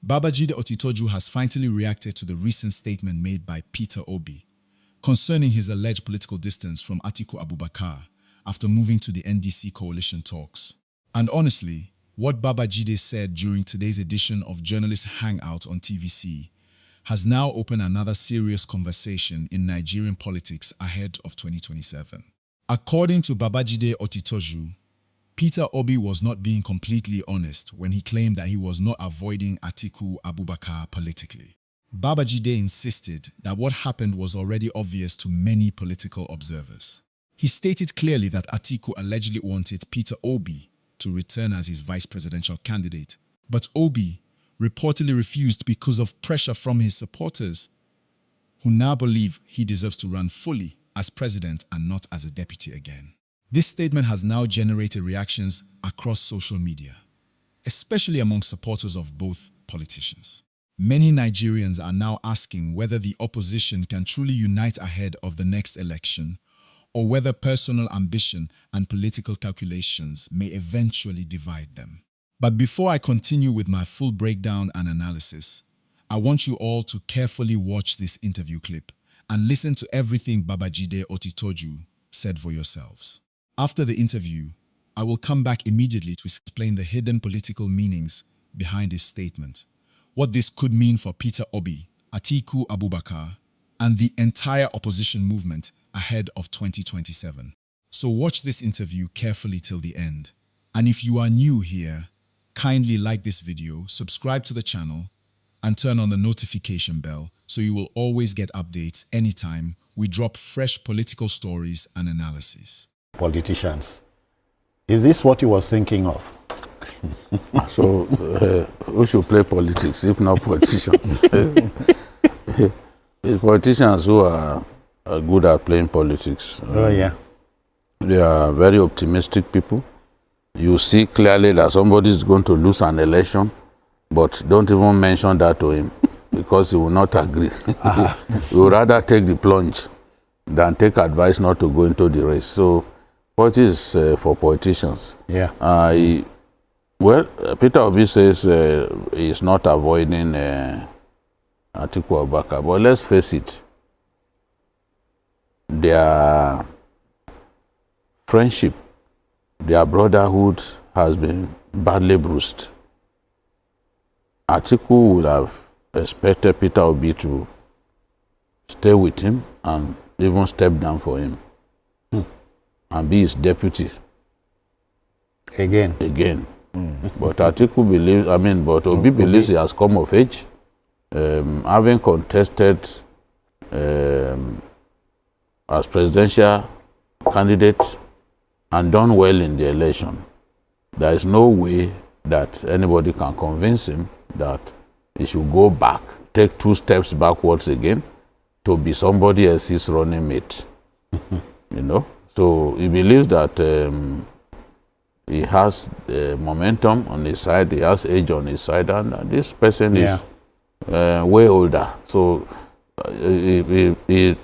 Babajide Otitoju has finally reacted to the recent statement made by Peter Obi concerning his alleged political distance from Atiku Abubakar after moving to the NDC coalition talks. And honestly, what Babajide said during today's edition of Journalist Hangout on TVC has now opened another serious conversation in Nigerian politics ahead of 2027. According to Babajide Otitoju, Peter Obi was not being completely honest when he claimed that he was not avoiding Atiku Abubakar politically. Babajide insisted that what happened was already obvious to many political observers. He stated clearly that Atiku allegedly wanted Peter Obi to return as his vice presidential candidate, but Obi reportedly refused because of pressure from his supporters, who now believe he deserves to run fully as president and not as a deputy again. This statement has now generated reactions across social media, especially among supporters of both politicians. Many Nigerians are now asking whether the opposition can truly unite ahead of the next election, or whether personal ambition and political calculations may eventually divide them. But before I continue with my full breakdown and analysis, I want you all to carefully watch this interview clip and listen to everything Babajide Otitoju said for yourselves. After the interview, I will come back immediately to explain the hidden political meanings behind his statement, what this could mean for Peter Obi, Atiku Abubakar, and the entire opposition movement ahead of 2027. So watch this interview carefully till the end. And if you are new here, kindly like this video, subscribe to the channel, and turn on the notification bell so you will always get updates anytime we drop fresh political stories and analysis. Politicians. Is this what he was thinking of? So, who should play politics if not politicians? It's politicians who are good at playing politics. Oh, yeah. They are very optimistic people. You see clearly that somebody is going to lose an election, but don't even mention that to him because he will not agree. He would rather take the plunge than take advice not to go into the race. So, what is for politicians? Yeah. Well, Peter Obi says he's not avoiding Atiku Abubakar, but let's face it, their friendship, their brotherhood has been badly bruised. Atiku would have expected Peter Obi to stay with him and even step down for him and be his deputy. Again. But Atiku believes, but Obi believes he has come of age, having contested as presidential candidate and done well in the election. There is no way that anybody can convince him that he should go back, take 2 steps backwards again to be somebody else's running mate. So he believes that he has momentum on his side, he has age on his side, and this person is way older. So he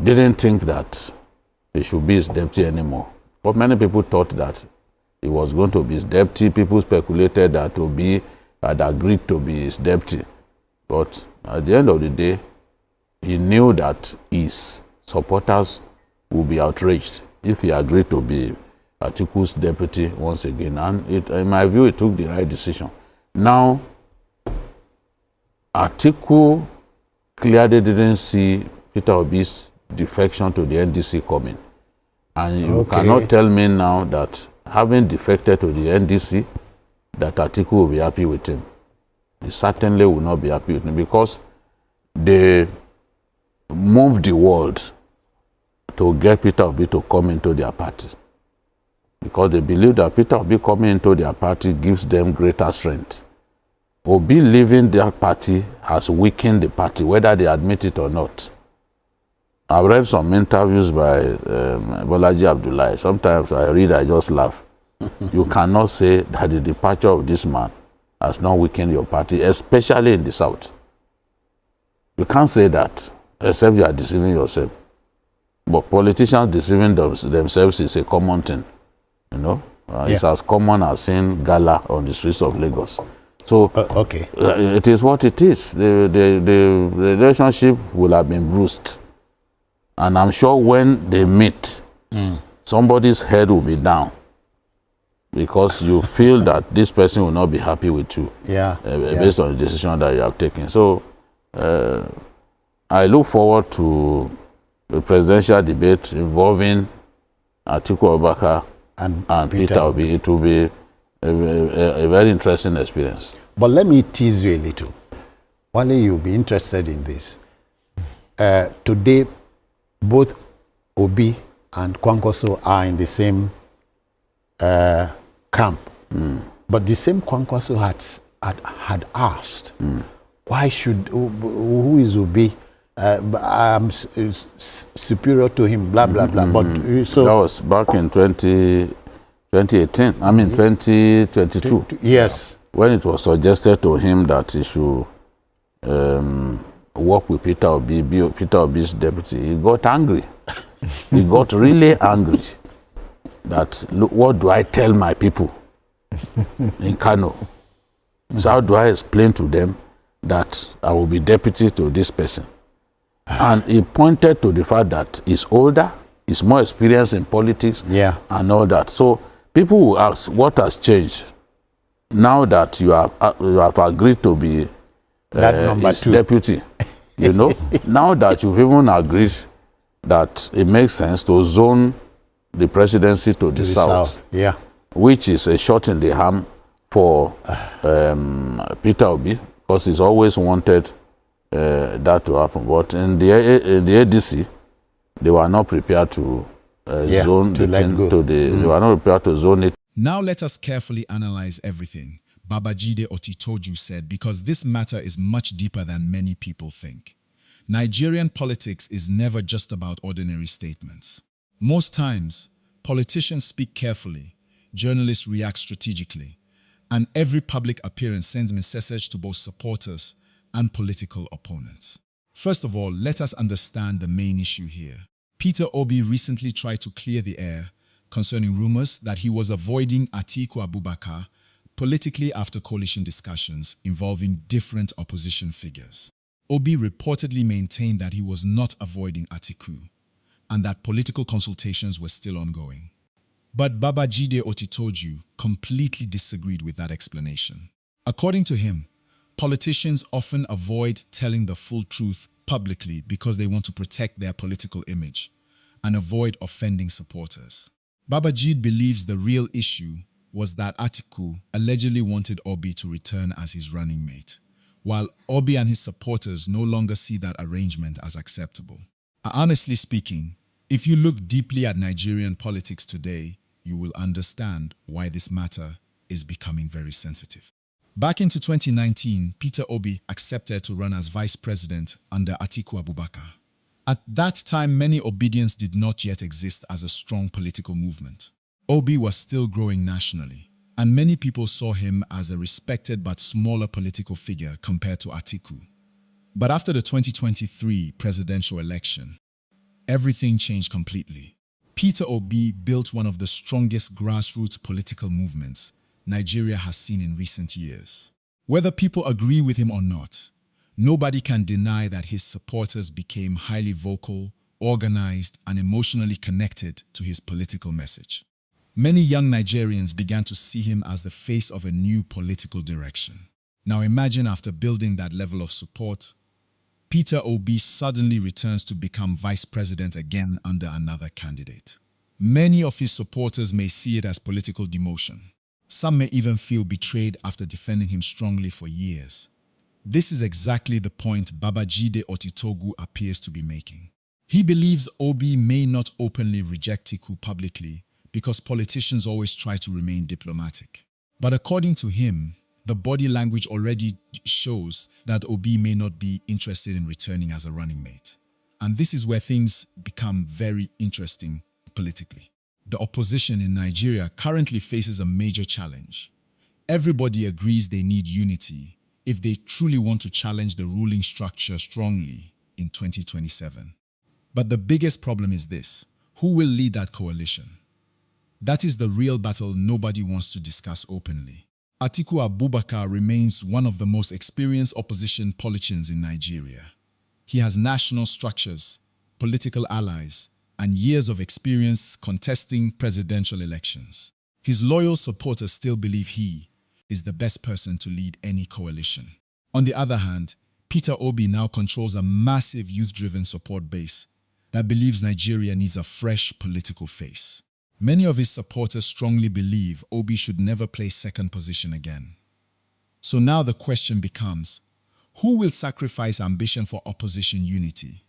didn't think that he should be his deputy anymore. But many people thought that he was going to be his deputy. People speculated that Obi had agreed to be his deputy. But at the end of the day, he knew that his supporters would be outraged if he agreed to be Atiku's deputy once again. And in my view, he took the right decision. Now, Atiku clearly didn't see Peter Obi's defection to the NDC coming. And you cannot tell me now that having defected to the NDC, that Atiku will be happy with him. He certainly will not be happy with him because they moved the world to get Peter Obi to come into their party. Because they believe that Peter Obi coming into their party gives them greater strength. Obi leaving their party has weakened the party, whether they admit it or not. I've read some interviews by Babajide Abdullahi. Sometimes I read, I just laugh. You cannot say that the departure of this man has not weakened your party, especially in the South. You can't say that, except you are deceiving yourself. But politicians deceiving themselves is a common thing. It's as common as seeing gala on the streets of Lagos. So okay. It is what it is. The relationship will have been bruised. And I'm sure when they meet, somebody's head will be down because you feel that this person will not be happy with you based on the decision that you have taken. So I look forward to the presidential debate involving Atiku Abubakar and Peter Obi. It will be a very interesting experience. But let me tease you a little. Wale, you'll be interested in this. Today, both Obi and Kwankwaso are in the same camp. But the same Kwankwaso had asked, why should, who is Obi? I'm superior to him, blah, blah, blah. But so that was back in 2018, I mean 2022. Yes. When it was suggested to him that he should work with Peter Obi, be Peter Obi's deputy, he got angry. He got really angry that, look, what do I tell my people in Kano? So how do I explain to them that I will be deputy to this person? And he pointed to the fact that he's older, he's more experienced in politics, and all that. So people will ask, what has changed now that you have agreed to be his deputy? You know, now that you've even agreed that it makes sense to zone the presidency to the south, which is a shot in the arm for Peter Obi, because he's always wanted that to happen. But in the ADC, they were not prepared to zone the thing to the. They were not prepared to zone it. Now let us carefully analyze everything Babajide Otitoju said, because this matter is much deeper than many people think. Nigerian politics is never just about ordinary statements. Most times, politicians speak carefully, journalists react strategically, and every public appearance sends messages to both supporters and political opponents. First of all, let us understand the main issue here. Peter Obi recently tried to clear the air concerning rumors that he was avoiding Atiku Abubakar politically after coalition discussions involving different opposition figures. Obi reportedly maintained that he was not avoiding Atiku and that political consultations were still ongoing. But Babajide Otitoju completely disagreed with that explanation. According to him, politicians often avoid telling the full truth publicly because they want to protect their political image and avoid offending supporters. Babajide believes the real issue was that Atiku allegedly wanted Obi to return as his running mate, while Obi and his supporters no longer see that arrangement as acceptable. Honestly speaking, if you look deeply at Nigerian politics today, you will understand why this matter is becoming very sensitive. Back into 2019, Peter Obi accepted to run as vice president under Atiku Abubakar. At that time, many obedience did not yet exist as a strong political movement. Obi was still growing nationally, and many people saw him as a respected but smaller political figure compared to Atiku. But after the 2023 presidential election, everything changed completely. Peter Obi built one of the strongest grassroots political movements Nigeria has seen in recent years. Whether people agree with him or not, nobody can deny that his supporters became highly vocal, organized, and emotionally connected to his political message. Many young Nigerians began to see him as the face of a new political direction. Now imagine, after building that level of support, Peter Obi suddenly returns to become vice president again under another candidate. Many of his supporters may see it as political demotion. Some may even feel betrayed after defending him strongly for years. This is exactly the point Babajide Otitoju appears to be making. He believes Obi may not openly reject Atiku publicly because politicians always try to remain diplomatic. But according to him, the body language already shows that Obi may not be interested in returning as a running mate. And this is where things become very interesting politically. The opposition in Nigeria currently faces a major challenge. Everybody agrees they need unity if they truly want to challenge the ruling structure strongly in 2027. But the biggest problem is this: who will lead that coalition? That is the real battle nobody wants to discuss openly. Atiku Abubakar remains one of the most experienced opposition politicians in Nigeria. He has national structures, political allies, and years of experience contesting presidential elections. His loyal supporters still believe he is the best person to lead any coalition. On the other hand, Peter Obi now controls a massive youth-driven support base that believes Nigeria needs a fresh political face. Many of his supporters strongly believe Obi should never play second position again. So now the question becomes, who will sacrifice ambition for opposition unity?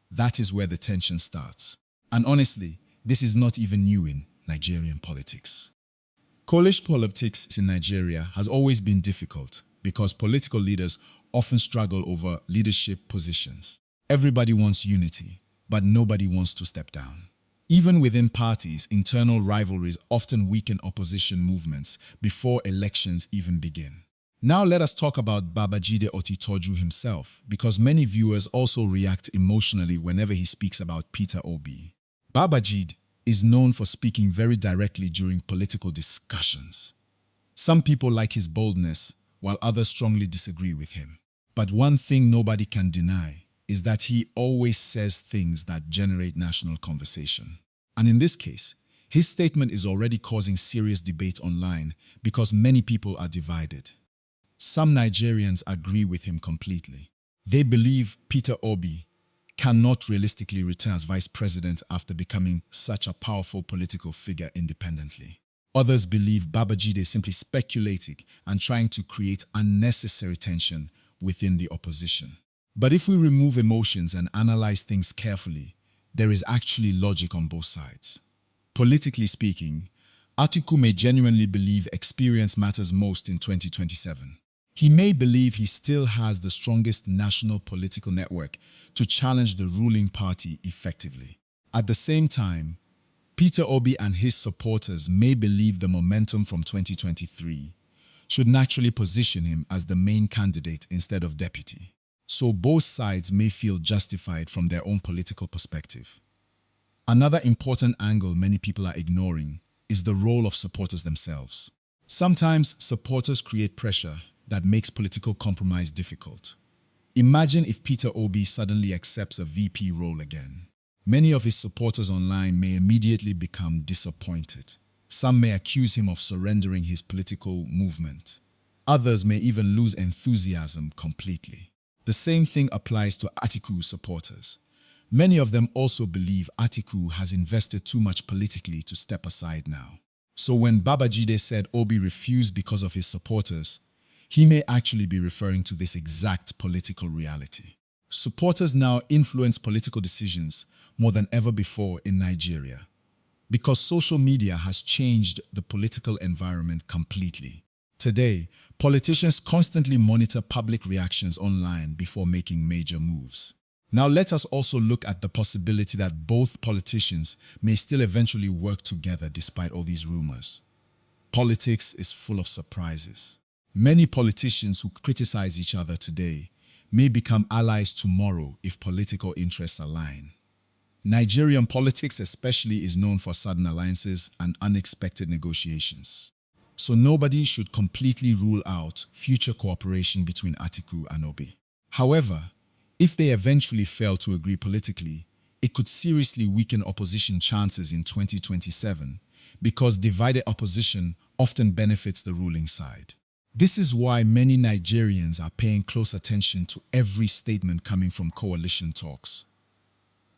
That is where the tension starts. And honestly, this is not even new in Nigerian politics. Coalition politics in Nigeria has always been difficult because political leaders often struggle over leadership positions. Everybody wants unity, but nobody wants to step down. Even within parties, internal rivalries often weaken opposition movements before elections even begin. Now let us talk about Babajide Otitoju himself, because many viewers also react emotionally whenever he speaks about Peter Obi. Babajide is known for speaking very directly during political discussions. Some people like his boldness, while others strongly disagree with him. But one thing nobody can deny is that he always says things that generate national conversation. And in this case, his statement is already causing serious debate online because many people are divided. Some Nigerians agree with him completely. They believe Peter Obi cannot realistically return as vice president after becoming such a powerful political figure independently. Others believe Babajide is simply speculating and trying to create unnecessary tension within the opposition. But if we remove emotions and analyze things carefully, there is actually logic on both sides. Politically speaking, Atiku may genuinely believe experience matters most in 2027. He may believe he still has the strongest national political network to challenge the ruling party effectively. At the same time, Peter Obi and his supporters may believe the momentum from 2023 should naturally position him as the main candidate instead of deputy. So both sides may feel justified from their own political perspective. Another important angle many people are ignoring is the role of supporters themselves. Sometimes supporters create pressure that makes political compromise difficult. Imagine if Peter Obi suddenly accepts a VP role again. Many of his supporters online may immediately become disappointed. Some may accuse him of surrendering his political movement. Others may even lose enthusiasm completely. The same thing applies to Atiku supporters. Many of them also believe Atiku has invested too much politically to step aside now. So when Babajide said Obi refused because of his supporters, he may actually be referring to this exact political reality. Supporters now influence political decisions more than ever before in Nigeria, because social media has changed the political environment completely. Today, politicians constantly monitor public reactions online before making major moves. Now let us also look at the possibility that both politicians may still eventually work together despite all these rumors. Politics is full of surprises. Many politicians who criticize each other today may become allies tomorrow if political interests align. Nigerian politics especially is known for sudden alliances and unexpected negotiations. So nobody should completely rule out future cooperation between Atiku and Obi. However, if they eventually fail to agree politically, it could seriously weaken opposition chances in 2027 because divided opposition often benefits the ruling side. This is why many Nigerians are paying close attention to every statement coming from coalition talks.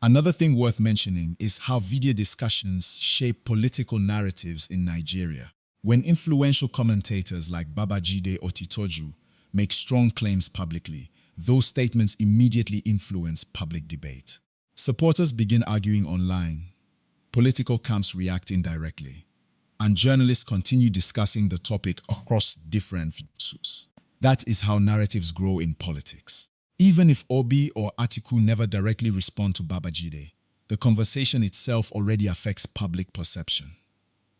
Another thing worth mentioning is how video discussions shape political narratives in Nigeria. When influential commentators like Babajide Otitoju make strong claims publicly, those statements immediately influence public debate. Supporters begin arguing online, political camps react indirectly, and journalists continue discussing the topic across different views. That is how narratives grow in politics. Even if Obi or Atiku never directly respond to Babajide, the conversation itself already affects public perception.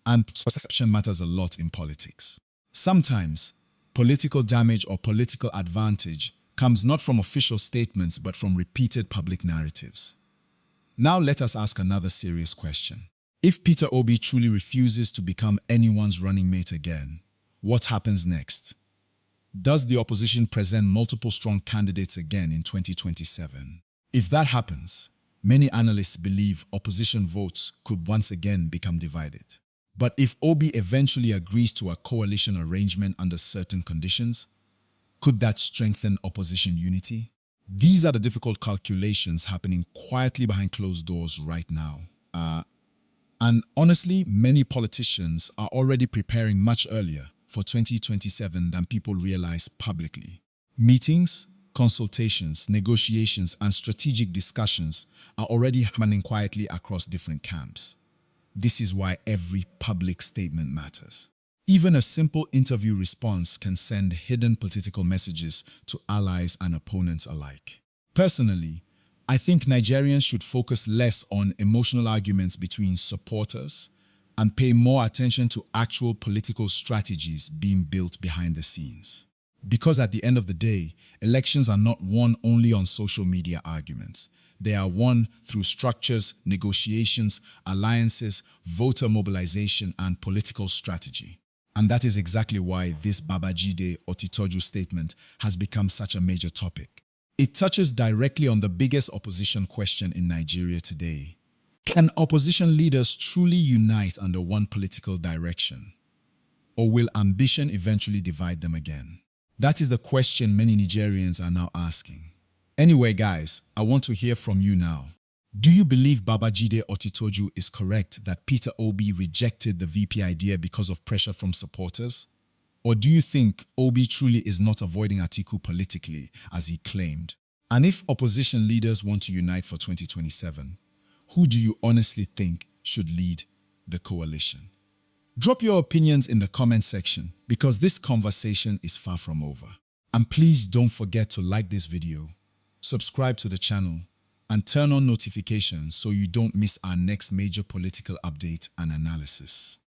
And perception matters a lot in politics. Sometimes, political damage or political advantage comes not from official statements but from repeated public narratives. Now let us ask another serious question. If Peter Obi truly refuses to become anyone's running mate again, what happens next? Does the opposition present multiple strong candidates again in 2027? If that happens, many analysts believe opposition votes could once again become divided. But if Obi eventually agrees to a coalition arrangement under certain conditions, could that strengthen opposition unity? These are the difficult calculations happening quietly behind closed doors right now. And honestly, many politicians are already preparing much earlier for 2027 than people realize publicly. Meetings, consultations, negotiations, and strategic discussions are already happening quietly across different camps. This is why every public statement matters. Even a simple interview response can send hidden political messages to allies and opponents alike. Personally, I think Nigerians should focus less on emotional arguments between supporters and pay more attention to actual political strategies being built behind the scenes. Because at the end of the day, elections are not won only on social media arguments. They are won through structures, negotiations, alliances, voter mobilization, and political strategy. And that is exactly why this Babajide Otitoju statement has become such a major topic. It touches directly on the biggest opposition question in Nigeria today. Can opposition leaders truly unite under one political direction? Or will ambition eventually divide them again? That is the question many Nigerians are now asking. Anyway, guys, I want to hear from you now. Do you believe Babajide Otitoju is correct that Peter Obi rejected the VP idea because of pressure from supporters? Or do you think Obi truly is not avoiding Atiku politically, as he claimed? And if opposition leaders want to unite for 2027, who do you honestly think should lead the coalition? Drop your opinions in the comment section because this conversation is far from over. And please don't forget to like this video, subscribe to the channel, and turn on notifications so you don't miss our next major political update and analysis.